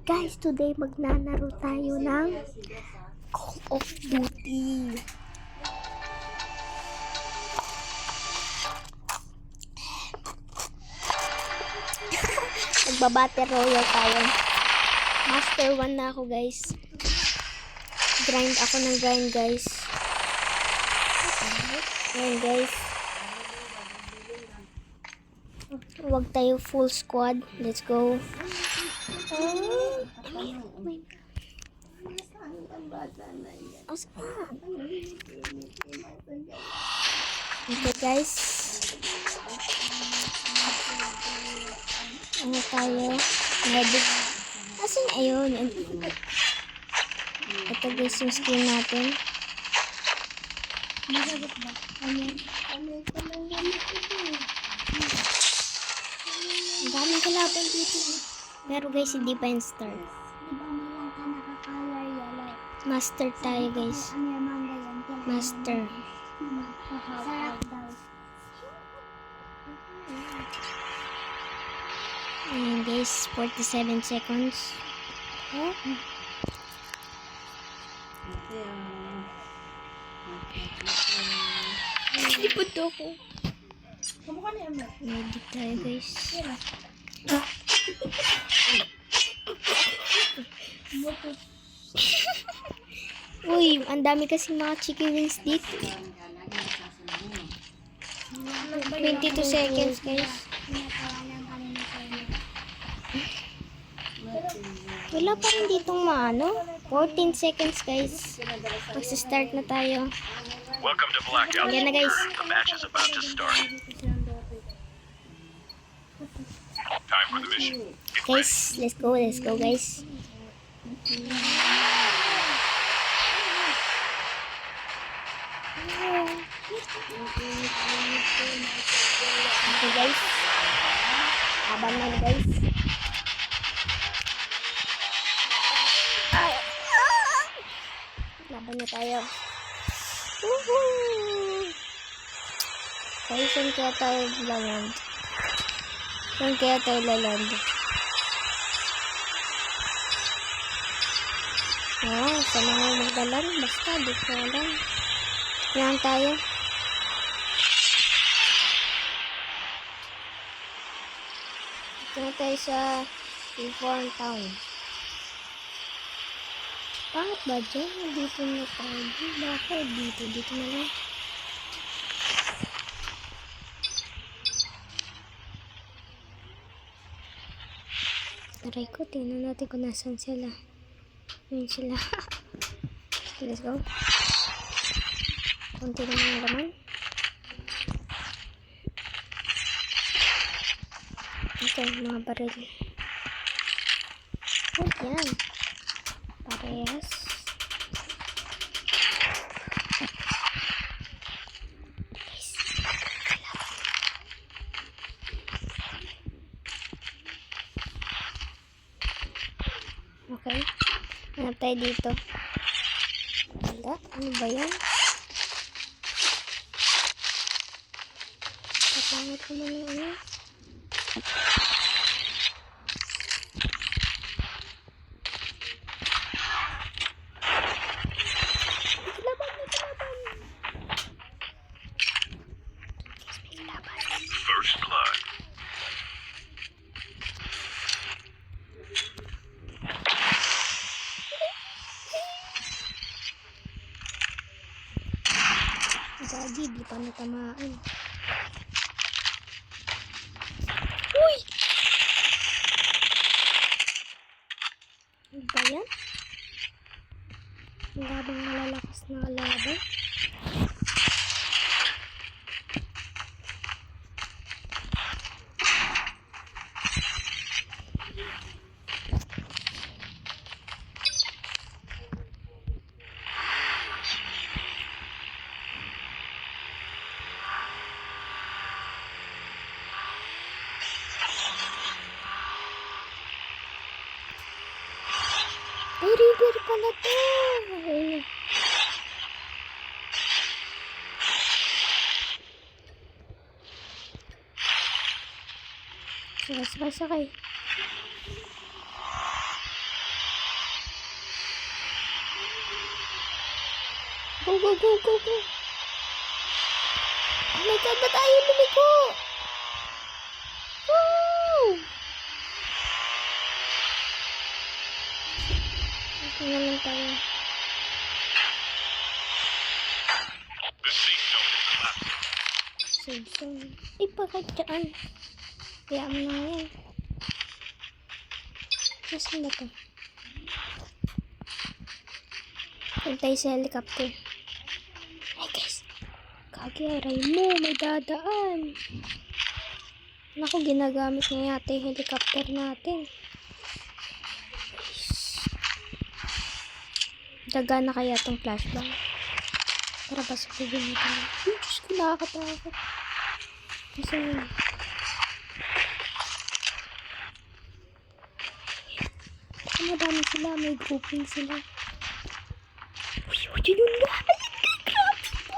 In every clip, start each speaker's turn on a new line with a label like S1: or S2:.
S1: Guys, today magnanaro tayo ng Call of Duty. Magbabattle royale tayo. Master 1 na ako, guys. Grind ako ng grind, guys. Ayan, guys. Huwag tayo full squad. Let's go. Okay, guys. Ano tayo? Medic. Asan ayun? Ito, guys, yung skin natin. Masagot ba? Ang daming kalaban dito. Pero guys, hindi pa yung star. Master tayo, guys. Master. Ayan, guys. 47 seconds. Lipot ako. Ready tayo, guys. Uy, ang dami kasi mga chicken wings dito. 22 seconds, guys. Wala pa rin ditong maano. 14 seconds, guys. Magsa-start na tayo.
S2: Welcome to Blackout.
S1: Ayan na, guys.
S2: The match is about to start. Time for the mission.
S1: Guys, let's go, guys. Okay, guys. Laban na, guys. Laban na tayo. Woohoo! Guys, saan kaya tayo laland? Saan kaya tayo laland? Saan nga magdalan? Basta, di ko alam. Kailangan tayo. Ito na tayo sa Reform Town. Bakit ba dyan? Dito na tayo. Bakit dito? Dito na lang. Aray ko, tingnan natin kung nasan sila. Ayun sila. Okay, let's go. Kunti naman yung laman. Ito, mga baril. Oh, yan. Parehas. Guys, kalaban. Okay. Hanap tayo dito. Wala. Ano ba yan? Kapangit ko naman yung ano.
S2: First blood.
S1: Gagi, di pa natamaan. Uy! Ano ba yan? Ang labang malalakas na kalaban. Ay, river pala to. Ayun. Sakay. go, go, go, go. Oh my God, ba't ayaw lumiko? Woo! Okay na lang tayo.
S2: The safe zone is collapsing.
S1: Safe zone. Ay, bakit dyan? Kaya mo na yan. Nasaan ba to? Puntay sa helicopter. Hey guys. Kagiaray mo, may dadaan. Naku, ginagamit na yata yung helicopter natin. Daga na kaya tong flashbang. Para ba sa bigyan nito? Ay, Diyos ko, nakakatakot. Kasi madami sila, may grouping sila. Uy, yun na! Ayun ka, grabe po!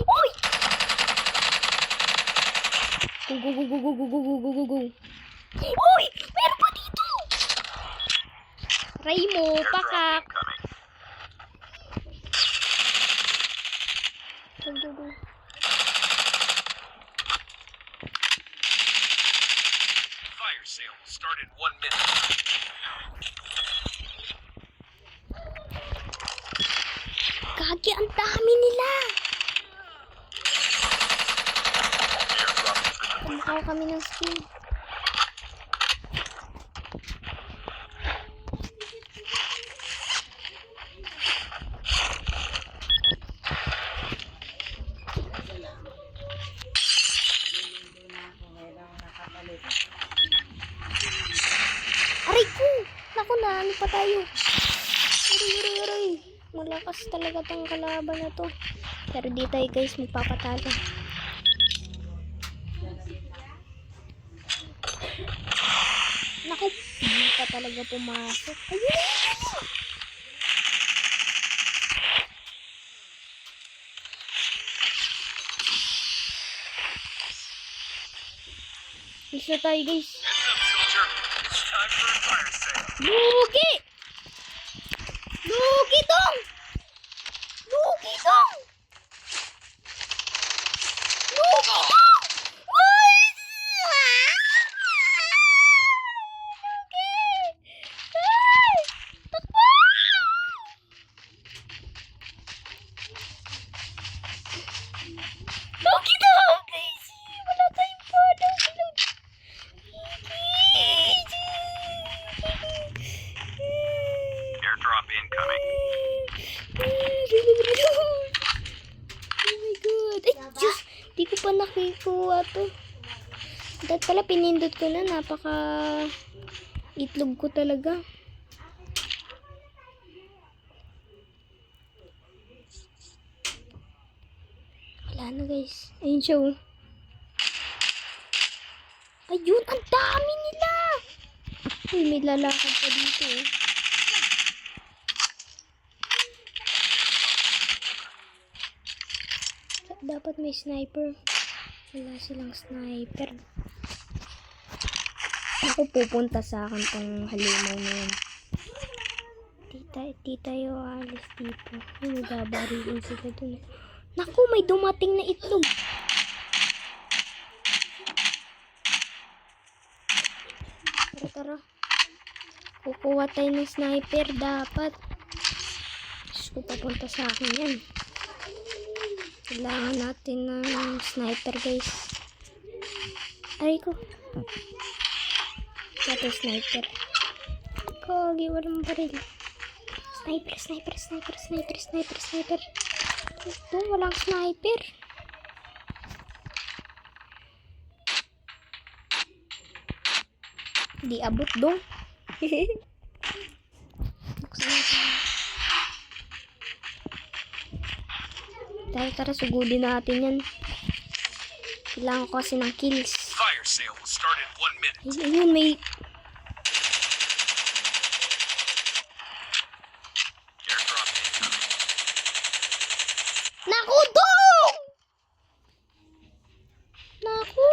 S1: Uy! Go, go, go, go, go, go, go, go, go, go. Uy! Meron pa dito! Ray mo, pakak! Go, go, go.
S2: Fire sale will start in 1 minute.
S1: Kagi, ang dami nila!
S2: Airdrop has been delivered.
S1: Kumakaw kami ng skin. Aray ko! Naku na, ano pa tayo? Aray. Malakas talaga tong kalaban na to. Pero di tayo guys, magpapatalo. Naku, hindi pa talaga pumasok. Ayun! Isa tayo guys.
S2: Heads up, soldier. It's time for a fire sale.
S1: Lugi! Lugi dong! Lugi dong! Lugi dong! Uy! Lugi! Ay! Takbo! Lugi dong! Guys! Wala tayong pala.
S2: Airdrop incoming.
S1: Oh my God. Ay, Diyos. Di ko pa nakikuha to. Dahil pala pinindot ko na. Napaka itlog ko talaga. Wala na guys. Ayun siya oh. Ayun, ang dami nila. Uy, may lalakad pa dito eh. Dapat may sniper. Wala silang sniper. Ako pupunta sa akin tong halimaw na yun. Di tayo alis dito. May babariin sila dun. Naku, may dumating na itlog. Tara. Kukuha tayo ng sniper dapat. Diyos ko, papunta sa akin yan. Kailangan natin ng sniper guys. Aray ko. Ito sniper. Kagi, walang baril. Sniper. Ito, walang sniper. Di abot dong. Buksan natin. Tara, sugudin natin yan. Kailangan ko kasi ng kills.
S2: Fire sale will start in 1 minute.
S1: Ayun, may...
S2: Airdrop incoming.
S1: Naku, dong! Naku!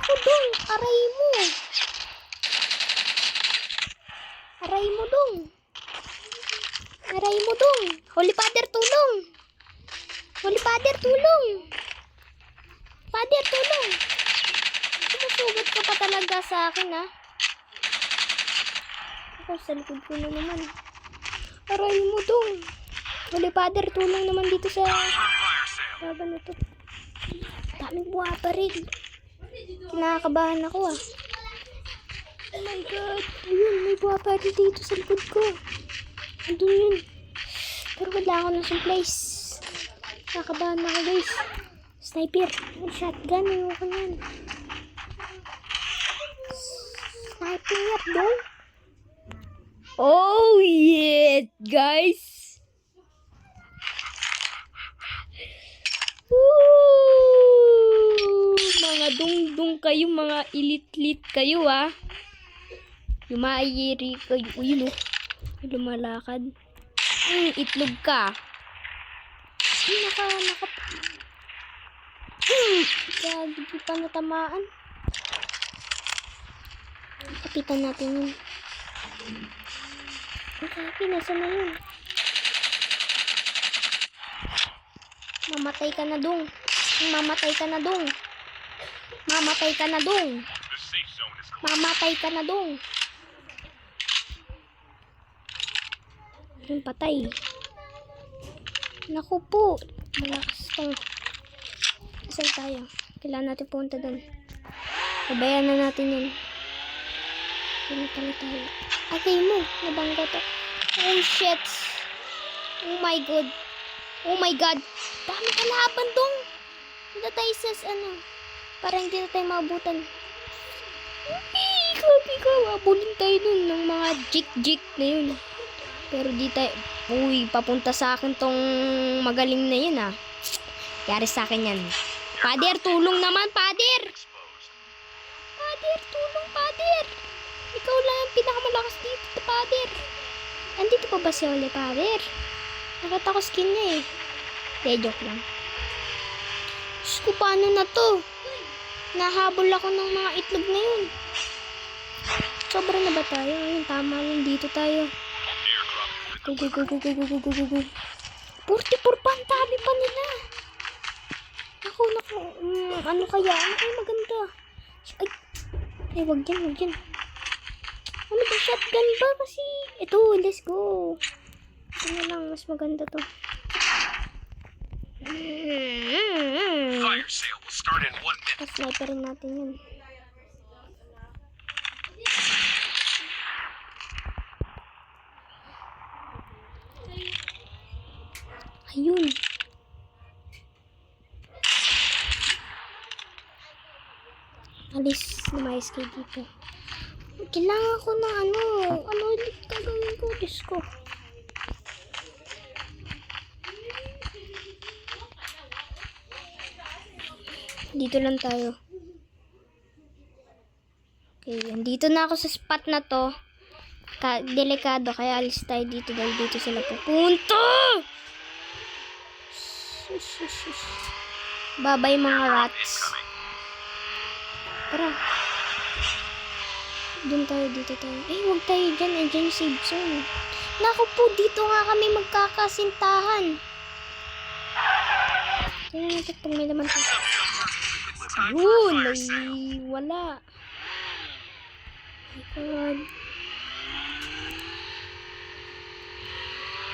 S1: Naku, dong. Aray mo. Aray mo, dong. Aray mo, dong. Holy Father, tulong. Holy Father, tulong. Father, tulong. Sumusugat ka pa talaga sa akin, ha? Ako, sa likod ko na naman. Aray mo, dong. Holy Father, tulong naman dito sa
S2: Fire sale.
S1: laban na to. Daming buha pa rin. Kinakabahan ako, ah. Oh my God. Ayun, may buha pa rin dito sa likod ko. Andun yun. Pero wala ako ng supplies. Nakakabahan na ako, guys. Sniper. Shotgun. Ayoko na yan. Sniper nga, dong. Oh, yeah, guys. Woo! Mga dungdung kayo, mga ilit-lit kayo, ah. Yumayiri kayo. Uy, no. Lumalakad. Itlog ka. Naka. Gagi, di pa natamaan. Kapitan natin yun. Gagi, nasa na yun? Mamatay ka na, dong. Mamatay ka na, dong. Mamatay ka na, dong.
S2: The safe zone is closed.
S1: Mamatay ka na, dong. Yung patay. Naku po. Malakas tong. Saan tayo? Kailangan natin punta doon. Pabayaan na natin yun. Hindi pala tayo. Okay mo. Nabangga to. Oh shit. Oh my god. Oh my god. Dami kalaban dong. Hindi tayo sa ano. Parang hindi na tayo maabutan. Grabe ka. Abulin tayo dun ng mga jik-jik na yun. Pero di tayo. Uy, papunta sa akin tong magaling na yun, ah. Yari sa akin yan. Father, tulong naman, Father!
S2: Exposed.
S1: Father, tulong, Father! Ikaw lang ang pinakamalakas dito, Father. Andito pa ba si Holy Father? Nakita ko skin niya, eh. Joke lang. Diyos ko, paano na to? Nahabol ako ng mga itlog na yun. Sobra na ba tayo? Ayun, tama lang. Dito tayo. Go, go, go, go, go, go, go, go, go, go. 44 pa ang tabi pa nila. Naku. Ano kaya? Ano kaya maganda? Ay, wag yan, wag yan. Ano ba? Shotgun ba? Kasi, ito, let's go. Ito na lang, mas maganda to.
S2: Fire sale will start in 1 minute.
S1: Sniperin natin yun. Ayun. Alis, lumayas kayo dito. Kailangan ko na ano ulit gagawin ko, Diyos ko. Dito lang tayo. Okay, andito na ako sa spot na to. Delikado, kaya alis tayo dito dahil dito sila pupunta. Babay mga rats. Tara. Doon tayo, dito tayo. Ay, huwag tayo dyan. Andyan yung save zone. Naku po, dito nga kami magkakasintahan. Tingnan natin pag may laman tayo. Yun, wala. Oh my God.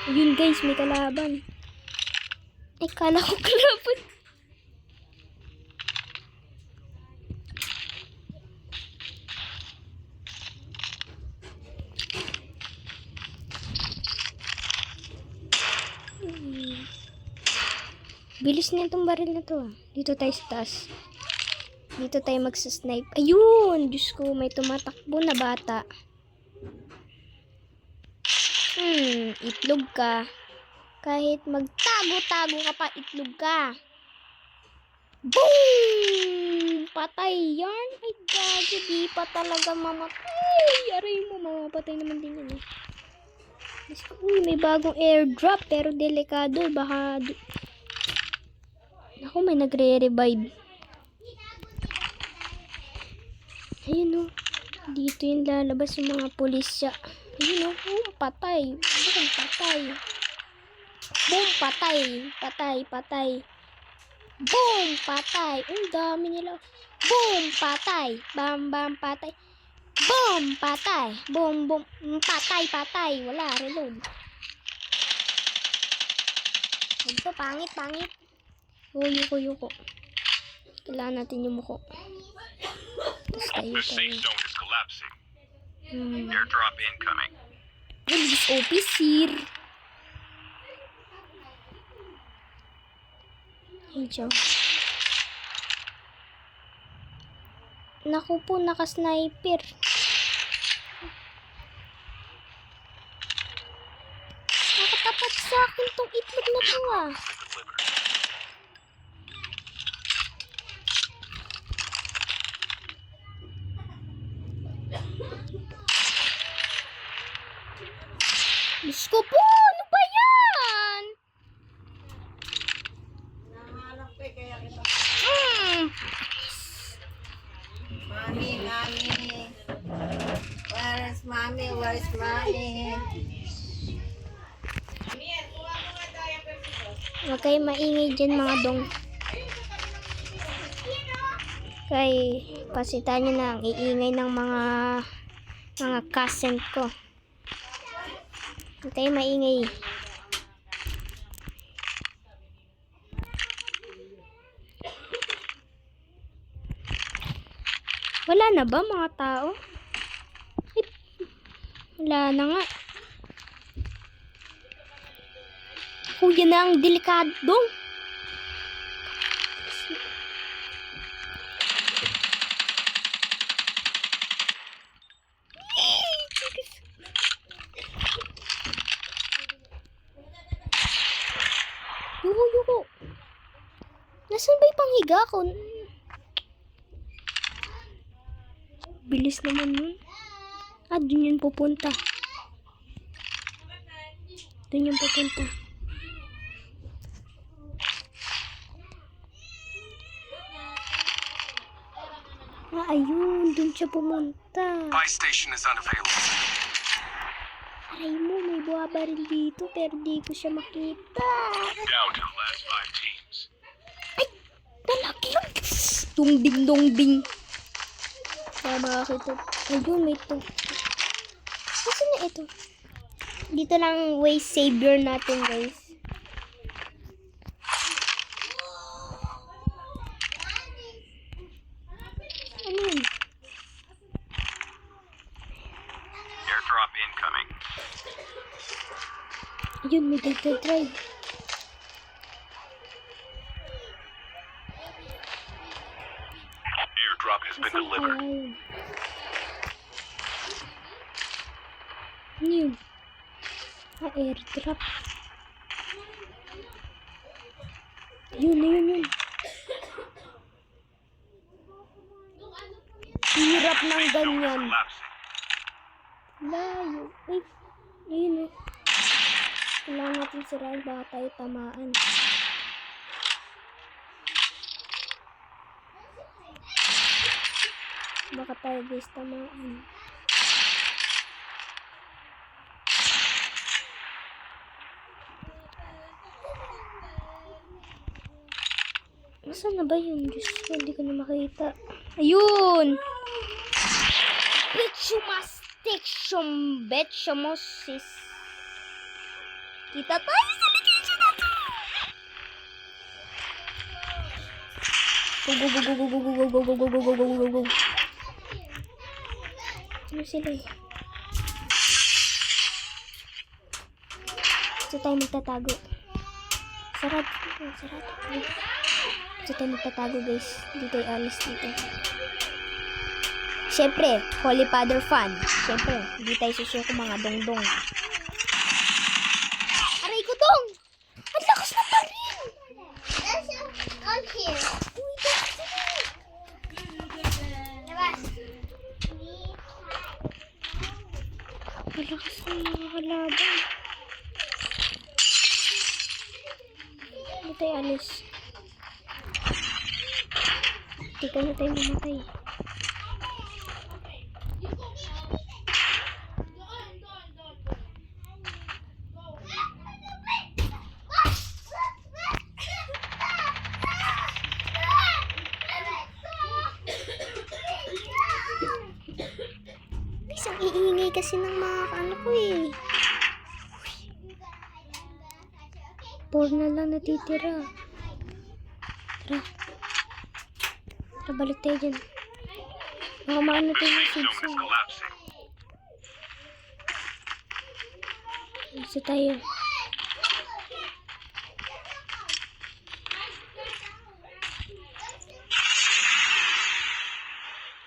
S1: Ayun guys, may kalaban. Ay, kala ko kalaban. Bilis na itong baril na to. Dito tayo sa taas. Dito tayo magsasnipe. Ayun! Diyos ko, may tumatakbo na bata. Itlog ka. Kahit magtago-tago ka pa, itlog ka. Boom! Patay yan. Ay, gago. Di pa talaga mamatay. Aray mo, mamapatay naman din yan eh. Uy, may bagong airdrop pero delikado. Baka... Ako, may nagre-revive. Ayun o. Dito yung lalabas yung mga pulisya. Ayun o. Patay. Boom, patay. Boom, patay. Patay, patay. Boom, patay. Ang dami nila. Boom, patay. Bam, bam, patay. Boom, patay. Boom, boom. Patay, patay. Wala, reload. Ito, pangit, pangit. Yuko. Kailangan natin yung muko. Tapos tayo.
S2: The safe zone is collapsing.
S1: Hmm.
S2: Airdrop incoming.
S1: Police officer. Medyo. Naku po, naka-sniper. Nakatapat sa akin tong itlog na to ah. Diyos ko po, ano ba yan?
S3: Mommy. Where is mommy? Where is mommy?
S1: Huwag kayo maingay dyan mga dong. Kay pasitan nyo na ang iingay ng mga cousin ko. Huwag kayo maingay. Wala na ba mga tao? Ay, wala na nga. Kuya na ang delikado. Yuko. Nasaan ba yung panghiga ko? Bilis naman yun. Dun yun pupunta. Ayun. Dun siya pumunta.
S2: Buy station is unavailable.
S1: Aray mo, may buwabaril dito pero di ko siya makita.
S2: Down to the last 5 teams.
S1: Lalaki yun. Dungding. Makakita. Ayun, may ito. Kasi na ito. Dito lang way savior natin, guys. Ano yun?
S2: Airdrop incoming.
S1: Ayun, may data drive.
S2: Airdrop has been
S1: Saan
S2: delivered.
S1: kaya yun? Ano yun? Airdrop. Yun. Hirap ng ganyan.
S2: Collapsing.
S1: Layo. Ay, ayun eh. Kailangan natin sirain baka tayo tamaan. Baka tayo guys tamaan. Nasaan na ba yun? Diyos ko, hindi ko na makita. Ayun! Betchumosis. Kita tayo sa location na to! Go. Ano sila eh? Dito tayo magtatago. Sarado. Dito tayo magtatago guys. Dito tayo alis dito. Siyempre, Holy Father fan. Siyempre, hindi tayo susuko mga dongdong. Aray ko dong! Ang lakas na pa rin!
S3: On here.
S1: Malakas na mga kalaban. Hindi tayo alis. Hindi ka na tayo mamatay. iingay kasi ng mga ano ko eh. 4 na lang natitira. Tara. Tara, balik tayo dyan. Baka maano tayo ng
S2: Zone is
S1: seeds.
S2: collapsing.
S1: Isa tayo.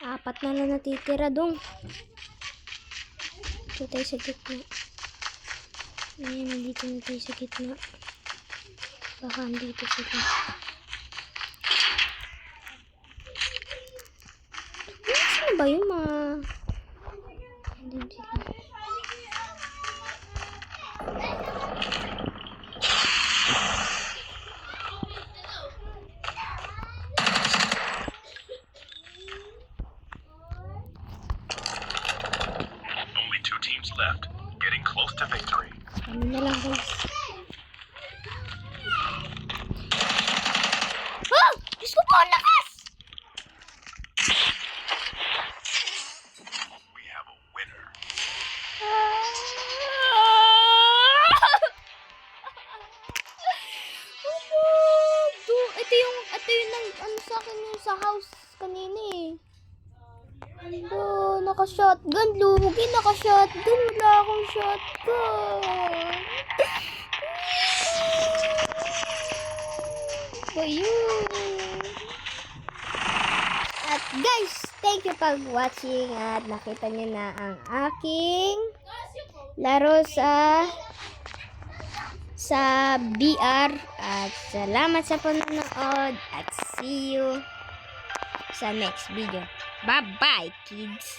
S1: Apat na lang natitira dong. Dito tayo sa gitna. Ayan, nandito na tayo sa gitna. Baka andito sila. Saan ba yung mga... Andun sila.
S2: Only 2 teams left. Getting close to victory.
S1: Kami na lang guys. Oh! Diyos ko po, ang lakas!
S2: We have a winner.
S1: Ito yung ano sa akin yung sa house kanina eh. Ano, naka-shotgun, lugi, naka-shotgun, wala akong shotgun. Ba yun? At guys, thank you for watching at nakita niyo na ang aking laro sa BR at salamat sa panonood at see you sa next video. Bye bye kids!